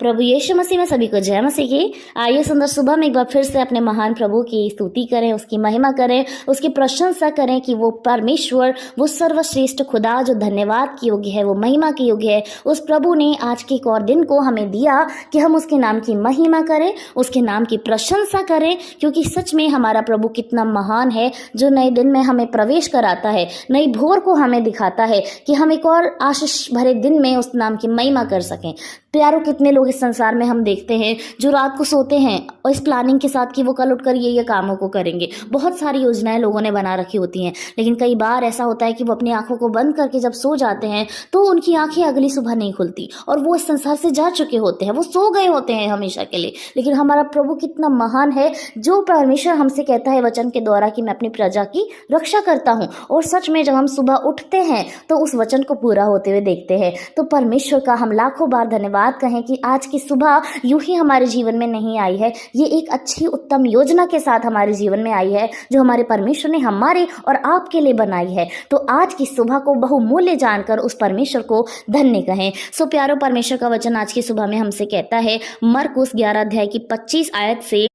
प्रभु यीशु मसीह में सभी को जय मसीह की। आइए सुंदर सुबह में एक बार फिर से अपने महान प्रभु की स्तुति करें, उसकी महिमा करें, उसकी प्रशंसा करें कि वो परमेश्वर, वो सर्वश्रेष्ठ खुदा जो धन्यवाद के योग्य है, वो महिमा के योग्य है। उस प्रभु ने आज के एक और दिन को हमें दिया कि हम उसके नाम की महिमा करें, उसके नाम की प्रशंसा करें, क्योंकि सच में हमारा प्रभु कितना महान है, जो नए दिन में हमें प्रवेश कराता है, नई भोर को हमें दिखाता है कि हम एक और आशीष भरे दिन में उस नाम की महिमा कर सकें। प्यारों, कितने लोग इस संसार में हम देखते हैं जो रात को सोते हैं और इस प्लानिंग के साथ कि वो कल उठकर ये कामों को करेंगे। बहुत सारी योजनाएं लोगों ने बना रखी होती हैं, लेकिन कई बार ऐसा होता है कि वो अपनी आंखों को बंद करके जब सो जाते हैं तो उनकी आंखें अगली सुबह नहीं खुलती और वो इस संसार से जा चुके होते हैं, वो सो गए होते हैं हमेशा के लिए। लेकिन हमारा प्रभु कितना महान है, जो परमेश्वर हमसे कहता है वचन के द्वारा कि मैं अपनी प्रजा की रक्षा करता हूँ, और सच में जब हम सुबह उठते हैं तो उस वचन को पूरा होते हुए देखते हैं। तो परमेश्वर का हम लाखों बार धन्यवाद कहें कि आज की सुबह यूं ही हमारे जीवन में नहीं आई है, ये एक अच्छी उत्तम योजना के साथ हमारे जीवन में आई है, जो हमारे परमेश्वर ने हमारे और आपके लिए बनाई है। तो आज की सुबह को बहुमूल्य जानकर उस परमेश्वर को धन्य कहें। सो प्यारो, परमेश्वर का वचन आज की सुबह में हमसे कहता है मरकुस 11 अध्याय की 25 आयत से,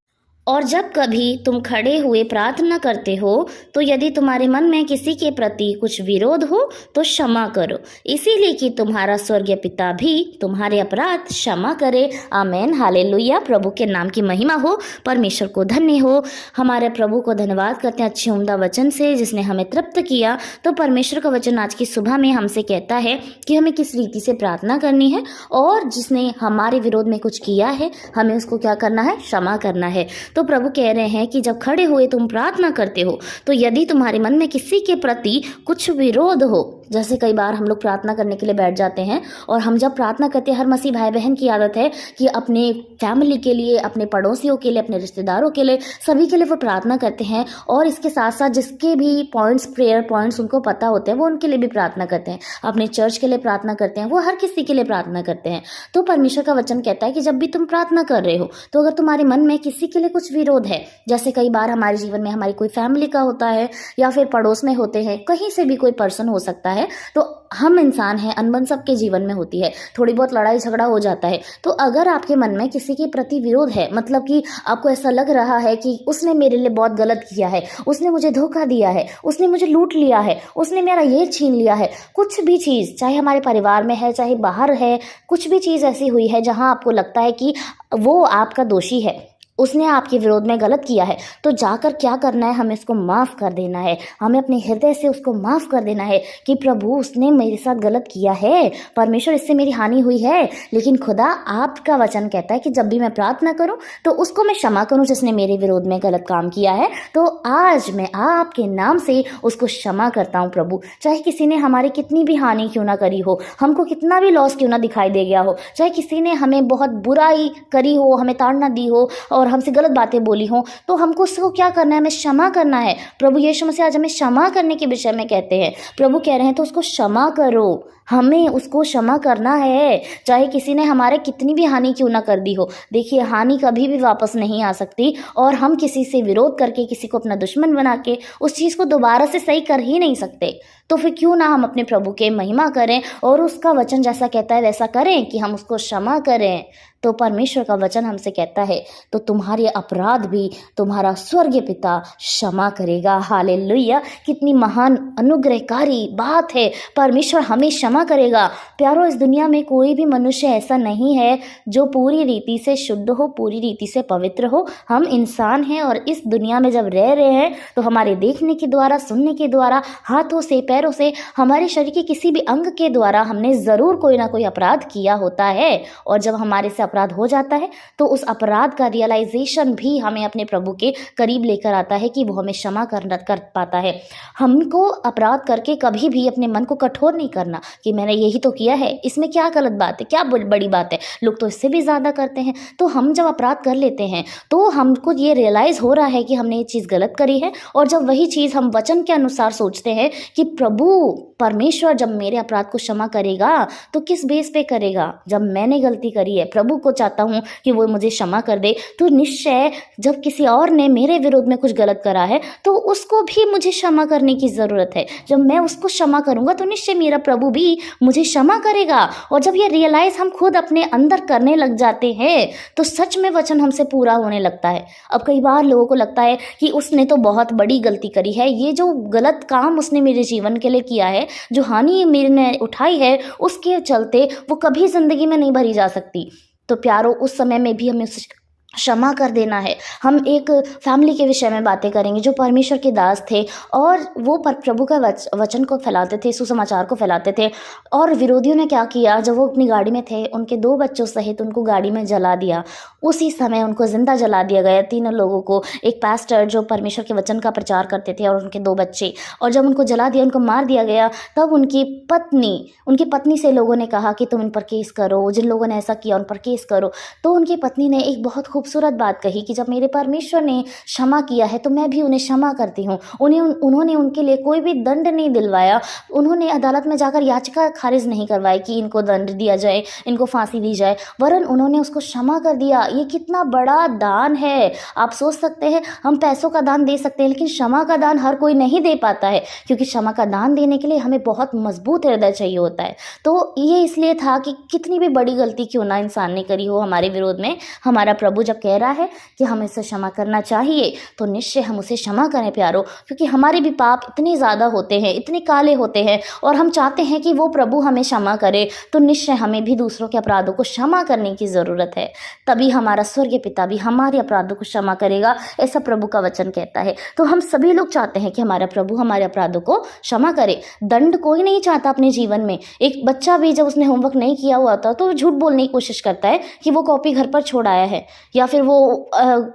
और जब कभी तुम खड़े हुए प्रार्थना करते हो तो यदि तुम्हारे मन में किसी के प्रति कुछ विरोध हो तो क्षमा करो, इसीलिए कि तुम्हारा स्वर्गीय पिता भी तुम्हारे अपराध क्षमा करे। आमेन, हालेलुया। प्रभु के नाम की महिमा हो, परमेश्वर को धन्य हो। हमारे प्रभु को धन्यवाद करते हैं अच्छे उम्दा वचन से, जिसने हमें तृप्त किया। तो परमेश्वर का वचन आज की सुबह में हमसे कहता है कि हमें किस रीति से प्रार्थना करनी है, और जिसने हमारे विरोध में कुछ किया है हमें उसको क्या करना है, क्षमा करना है। तो प्रभु कह रहे हैं कि जब खड़े हुए तुम प्रार्थना करते हो तो यदि तुम्हारे मन में किसी के प्रति कुछ विरोध हो, जैसे कई बार हम लोग प्रार्थना करने के लिए बैठ जाते हैं, और हम जब प्रार्थना करते हैं, हर मसीह भाई बहन की आदत है कि अपने फैमिली के लिए, अपने पड़ोसियों के लिए, अपने रिश्तेदारों के लिए, सभी के लिए वो प्रार्थना करते हैं, और इसके साथ साथ जिसके भी पॉइंट्स, प्रेयर पॉइंट्स उनको पता होते हैं, वो उनके लिए भी प्रार्थना करते हैं। अपने चर्च के लिए प्रार्थना करते हैं, वो हर किसी के लिए प्रार्थना करते हैं। तो परमेश्वर का वचन कहता है कि जब भी तुम प्रार्थना कर रहे हो तो अगर तुम्हारे मन में किसी के लिए कुछ विरोध है, जैसे कई बार हमारे जीवन में हमारी कोई फैमिली का होता है या फिर पड़ोस में होते हैं, कहीं से भी कोई पर्सन हो सकता है, तो हम इंसान हैं, अनबन सबके जीवन में होती है, थोड़ी बहुत लड़ाई झगड़ा हो जाता है। तो अगर आपके मन में किसी के प्रति विरोध है, मतलब कि आपको ऐसा लग रहा है कि उसने मेरे लिए बहुत गलत किया है, उसने मुझे धोखा दिया है, उसने मुझे लूट लिया है, उसने मेरा ये छीन लिया है, कुछ भी चीज़, चाहे हमारे परिवार में है चाहे बाहर है, कुछ भी चीज़ ऐसी हुई है जहां आपको लगता है कि वो आपका दोषी है, उसने आपके विरोध में गलत किया है, तो जाकर क्या करना है, हमें उसको माफ़ कर देना है। हमें अपने हृदय से उसको माफ़ कर देना है कि प्रभु, उसने मेरे साथ गलत किया है, परमेश्वर, इससे मेरी हानि हुई है, लेकिन खुदा आपका वचन कहता है कि जब भी मैं प्रार्थना करूं तो उसको मैं क्षमा करूं जिसने मेरे विरोध में गलत काम किया है। तो आज मैं आपके नाम से उसको क्षमा करता हूं प्रभु। चाहे किसी ने हमारी कितनी भी हानि क्यों ना करी हो, हमको कितना भी लॉस क्यों ना दिखाई दे गया हो, चाहे किसी ने हमें बहुत बुराई करी हो, हमें ताड़ना दी हो और हमसे गलत बातें बोली हो, तो हमको उसको क्या करना है, हमें क्षमा करना है। प्रभु यीशु मसीह आज हमें क्षमा करने के विषय में कहते हैं। प्रभु कह रहे हैं तो उसको क्षमा करो, हमें उसको क्षमा करना है, चाहे किसी ने हमारे कितनी भी हानि क्यों ना कर दी हो। देखिए, हानि कभी भी वापस नहीं आ सकती, और हम किसी से विरोध करके, किसी को अपना दुश्मन बना के उस चीज़ को दोबारा से सही कर ही नहीं सकते। तो फिर क्यों ना हम अपने प्रभु के महिमा करें और उसका वचन जैसा कहता है वैसा करें कि हम उसको क्षमा करें। तो परमेश्वर का वचन हमसे कहता है तो तुम्हारे अपराध भी तुम्हारा स्वर्गीय पिता क्षमा करेगा। हालेलुया, कितनी महान अनुग्रहकारी बात है, परमेश्वर हमें क्षमा करेगा। प्यारो, इस दुनिया में कोई भी मनुष्य ऐसा नहीं है जो पूरी रीति से शुद्ध हो, पूरी रीति से पवित्र हो। हम इंसान हैं, और इस दुनिया में जब रह रहे हैं तो हमारे देखने के द्वारा, सुनने के द्वारा, हाथों से, पैरों से, हमारे शरीर के किसी भी अंग के द्वारा हमने ज़रूर कोई ना कोई अपराध किया होता है। और जब हमारे से अपराध हो जाता है तो उस अपराध का रियलाइजेशन भी हमें अपने प्रभु के करीब लेकर आता है कि वो हमें क्षमा कर पाता है। हमको अपराध करके कभी भी अपने मन को कठोर नहीं करना कि मैंने यही तो किया है, इसमें क्या गलत बात है, क्या बड़ी बात है, लोग तो इससे भी ज़्यादा करते हैं। तो हम जब अपराध कर लेते हैं तो हमको ये रियलाइज़ हो रहा है कि हमने ये चीज़ गलत करी है, और जब वही चीज़ हम वचन के अनुसार सोचते हैं कि प्रभु परमेश्वर जब मेरे अपराध को क्षमा करेगा तो किस बेस पे करेगा? जब मैंने गलती करी है, प्रभु को चाहता हूँ कि वो मुझे क्षमा कर दे, तो निश्चय जब किसी और ने मेरे विरोध में कुछ गलत करा है तो उसको भी मुझे क्षमा करने की ज़रूरत है। जब मैं उसको क्षमा करूँगा तो निश्चय मेरा प्रभु भी मुझे क्षमा करेगा। और जब ये रियलाइज़ हम खुद अपने अंदर करने लग जाते हैं तो सच में वचन हमसे पूरा होने लगता है। अब कई बार लोगों को लगता है कि उसने तो बहुत बड़ी गलती करी है, ये जो गलत काम उसने मेरे जीवन के लिए किया है, जो हानि मेरे ने उठाई है, उसके चलते वो कभी ज़िंदगी में नहीं भरी जा सकती। तो प्यारो, उस समय में भी हमें उसे क्षमा कर देना है। हम एक फैमिली के विषय में बातें करेंगे जो परमेश्वर के दास थे और वो प्रभु का वचन को फैलाते थे, सुसमाचार को फैलाते थे। और विरोधियों ने क्या किया, जब वो अपनी गाड़ी में थे, उनके 2 बच्चों सहित उनको गाड़ी में जला दिया। उसी समय उनको जिंदा जला दिया गया, 3 लोगों को, एक पास्टर जो परमेश्वर के वचन का प्रचार करते थे और उनके 2 बच्चे। और जब उनको जला दिया, उनको मार दिया गया, तब उनकी पत्नी से लोगों ने कहा कि तुम इन पर केस करो, जिन लोगों ने ऐसा किया उन पर केस करो। तो उनकी पत्नी ने एक बहुत खूबसूरत बात कही कि जब मेरे परमेश्वर ने क्षमा किया है तो मैं भी उन्हें क्षमा करती हूँ। उन्होंने उनके लिए कोई भी दंड नहीं दिलवाया, उन्होंने अदालत में जाकर याचिका खारिज नहीं करवाई कि इनको दंड दिया जाए, इनको फांसी दी जाए, वरन उन्होंने उसको क्षमा कर दिया। ये कितना बड़ा दान है। आप सोच सकते हैं हम पैसों का दान दे सकते हैं, लेकिन क्षमा का दान हर कोई नहीं दे पाता है, क्योंकि क्षमा का दान देने के लिए हमें बहुत मजबूत हृदय चाहिए होता है। तो ये इसलिए था कि कितनी भी बड़ी गलती क्यों ना इंसान ने करी हो हमारे विरोध में, हमारा प्रभु जब कह रहा है कि हमें इसे क्षमा करना चाहिए तो निश्चय हम उसे क्षमा करें प्यारो, क्योंकि हमारे भी पाप इतने ज़्यादा होते हैं, इतने काले होते हैं, और हम चाहते हैं कि वो प्रभु हमें क्षमा करे। तो निश्चय हमें भी दूसरों के अपराधों को क्षमा करने की ज़रूरत है, तभी हमारा स्वर्गीय पिता भी हमारे अपराधों को क्षमा करेगा, ऐसा प्रभु का वचन कहता है। तो हम सभी लोग चाहते हैं कि हमारा प्रभु हमारे अपराधों को क्षमा करे। दंड कोई नहीं चाहता अपने जीवन में। एक बच्चा भी जब उसने होमवर्क नहीं किया हुआ था तो झूठ बोलने की कोशिश करता है कि वो कॉपी घर पर छोड़ आया है, या फिर वो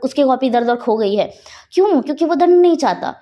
उसकी कॉपी दर दर खो गई है। क्यों? क्योंकि वो दंड नहीं चाहता।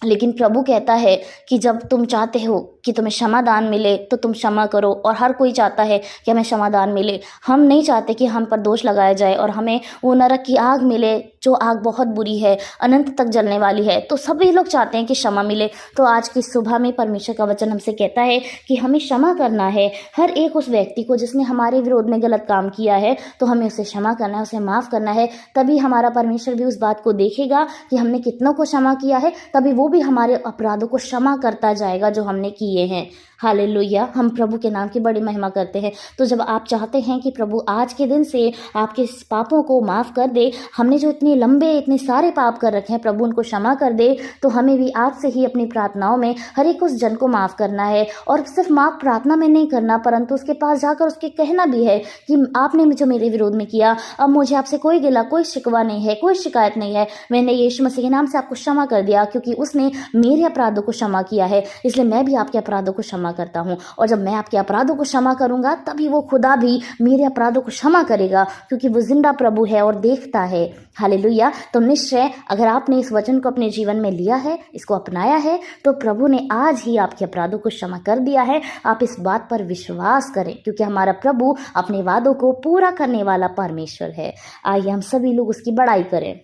लेकिन प्रभु कहता है कि जब तुम चाहते हो कि तुम्हें क्षमादान मिले तो तुम क्षमा करो, और हर कोई चाहता है कि हमें क्षमादान मिले। हम नहीं चाहते कि हम पर दोष लगाया जाए और हमें वो नरक की आग मिले, जो आग बहुत बुरी है, अनंत तक जलने वाली है। तो सभी लोग चाहते हैं कि क्षमा मिले। तो आज की सुबह में परमेश्वर का वचन हमसे कहता है कि हमें क्षमा करना है हर एक उस व्यक्ति को जिसने हमारे विरोध में गलत काम किया है। तो हमें उसे क्षमा करना है, उसे माफ़ करना है। तभी हमारा परमेश्वर भी उस बात को देखेगा कि हमने कितनों को क्षमा किया है, तभी वो भी हमारे अपराधों को क्षमा करता जाएगा जो हमने किए हैं। हालेलुया। हम प्रभु के नाम की बड़ी महिमा करते हैं। तो जब आप चाहते हैं कि प्रभु आज के दिन से आपके पापों को माफ़ कर दे, हमने जो इतने सारे पाप कर रखे हैं प्रभु उनको क्षमा कर दे, तो हमें भी आज से ही अपनी प्रार्थनाओं में हर एक उस जन को माफ़ करना है। और सिर्फ माफ़ प्रार्थना में नहीं करना, परंतु उसके पास जाकर उसके कहना भी है कि आपने जो मेरे विरोध में किया, अब मुझे आपसे कोई गिला, कोई शिकवा नहीं है, कोई शिकायत नहीं है। मैंने यीशु मसीह के नाम से आपको क्षमा कर दिया, क्योंकि उसने मेरे अपराधों को क्षमा किया है, इसलिए मैं भी आपके अपराधों को क्षमा करता हूँ। और जब मैं आपके अपराधों को क्षमा करूंगा तभी वो खुदा भी मेरे अपराधों को क्षमा करेगा, क्योंकि वो जिंदा प्रभु है और देखता है। हालेलुया। तो निश्चय अगर आपने इस वचन को अपने जीवन में लिया है, इसको अपनाया है, तो प्रभु ने आज ही आपके अपराधों को क्षमा कर दिया है। आप इस बात पर विश्वास करें, क्योंकि हमारा प्रभु अपने वादों को पूरा करने वाला परमेश्वर है। आइए हम सभी लोग उसकी बड़ाई करें।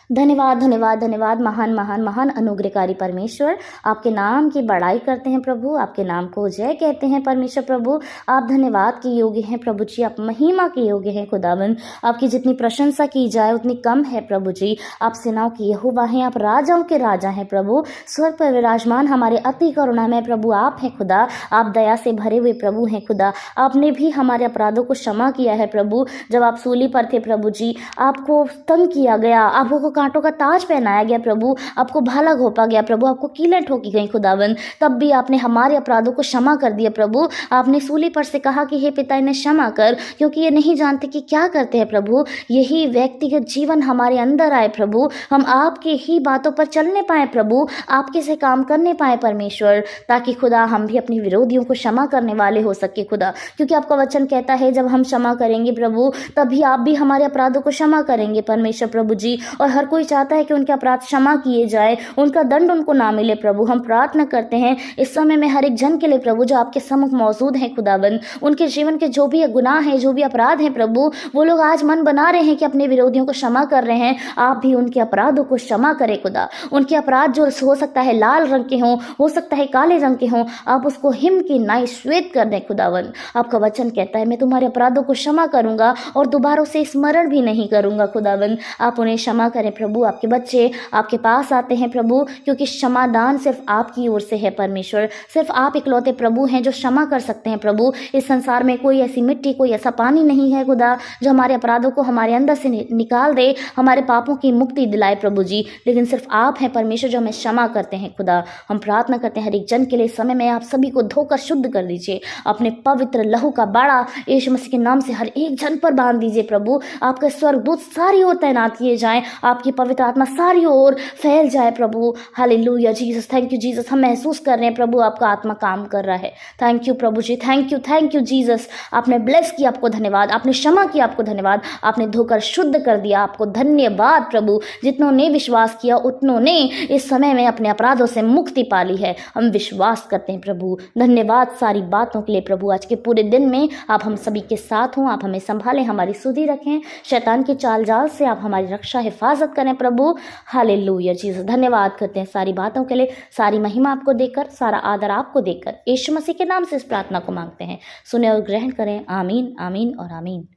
धन्यवाद धन्यवाद धन्यवाद महान महान महान अनुग्रहकारी परमेश्वर, आपके नाम की बड़ाई करते हैं प्रभु, आपके नाम को जय कहते हैं परमेश्वर प्रभु। आप धन्यवाद के योग्य हैं प्रभु जी, आप महिमा के योग्य हैं खुदावंद। आपकी जितनी प्रशंसा की जाए उतनी कम है प्रभु जी। आप सेनाओं के यहोवा हैं, आप राजाओं के राजा हैं प्रभु। स्वर्ग पर विराजमान हमारे अति करुणामय प्रभु आप हैं खुदा। आप दया से भरे हुए प्रभु हैं खुदा। आपने भी हमारे अपराधों को क्षमा किया है प्रभु। जब आप सूली पर थे प्रभु जी, आपको तंग किया गया, आपको कांटों का ताज पहनाया गया प्रभु, आपको भाला घोंपा गया प्रभु, आपको कीलें ठोकी गई खुदावंद, तब भी आपने हमारे अपराधों को क्षमा कर दिया प्रभु। आपने सूली पर से कहा कि हे पिता इन्हें क्षमा कर, क्योंकि ये नहीं जानते कि क्या करते हैं प्रभु। यही व्यक्तिगत जीवन हमारे अंदर आए प्रभु, हम आपके ही बातों पर चलने पाए प्रभु, आपके से काम करने पाए परमेश्वर, ताकि खुदा हम भी अपने विरोधियों को क्षमा करने वाले हो सके खुदा। क्योंकि आपका वचन कहता है जब हम क्षमा करेंगे प्रभु, तभी आप भी हमारे अपराधों को क्षमा करेंगे परमेश्वर प्रभु जी। और हर कोई चाहता है कि उनके अपराध क्षमा किए जाए, उनका दंड उनको ना मिले प्रभु। हम प्रार्थना करते हैं इस समय में हर एक जन के लिए प्रभु जो आपके सम्मुख मौजूद हैं खुदाबंद, उनके जीवन के जो भी गुनाह हैं, जो भी अपराध हैं प्रभु, वो लोग आज मन बना रहे हैं कि अपने विरोधियों को क्षमा कर रहे हैं। आप भी उनके अपराधों को क्षमा करें खुदा। उनके अपराध जो हो सकता है लाल रंग के हों, हो सकता है काले रंग के हों, आप उसको हिम की नाई श्वेत कर दें खुदावन। आपका वचन कहता है मैं तुम्हारे अपराधों को क्षमा करूंगा और दोबारा उसे स्मरण भी नहीं करूंगा खुदावन। आप उन्हें क्षमा करें प्रभु। आपके बच्चे आपके पास आते हैं प्रभु, क्योंकि क्षमादान सिर्फ आपकी ओर से है परमेश्वर। सिर्फ आप इकलौते प्रभु हैं जो क्षमा कर सकते हैं प्रभु। इस संसार में कोई ऐसी मिट्टी, कोई ऐसा पानी नहीं है खुदा जो हमारे अपराधों को हमारे अंदर से निकाल दे, हमारे पापों की मुक्ति दिलाए प्रभु जी। लेकिन सिर्फ आप हैं परमेश्वर जो हमें क्षमा करते हैं खुदा। हम प्रार्थना करते हैं हर एक जन के लिए इस समय में आप सभी को धोकर शुद्ध कर दीजिए। अपने पवित्र लहू का बाड़ा यीशु मसीह के नाम से हर एक जन पर बांध दीजिए प्रभु। आपके स्वर्गदूत सारी ओर तैनात किए जाएं, आपकी पवित्र आत्मा सारी ओर फैल जाए प्रभु। Hallelujah Jesus, thank you Jesus. हम महसूस कर रहे हैं प्रभु आपका आत्मा काम कर रहा है। थैंक यू प्रभु जी, थैंक यू जीसस। आपने ब्लेस किया, आपको धन्यवाद। आपने क्षमा किया, आपको धन्यवाद। आपने धोकर शुद्ध कर दिया, आपको धन्यवाद प्रभु। जितनों ने विश्वास किया उतनों ने इस समय में अपने अपराधों से मुक्ति पा ली है। हम विश्वास करते हैं प्रभु। धन्यवाद सारी बातों के लिए प्रभु। आज के पूरे दिन में आप हम सभी के साथ हों, आप हमें संभालें, हमारी सुधि रखें, शैतान के चाल जाल से आप हमारी रक्षा हिफाजत करें प्रभु। Hallelujah Jesus. धन्यवाद करते हैं सारी बातों के लिए। सारी महिमा आपको देकर, सारा आदर आपको देकर यीशु मसीह के नाम से इस प्रार्थना को मांगते हैं। सुने और ग्रहण करें। आमीन, आमीन और आमीन।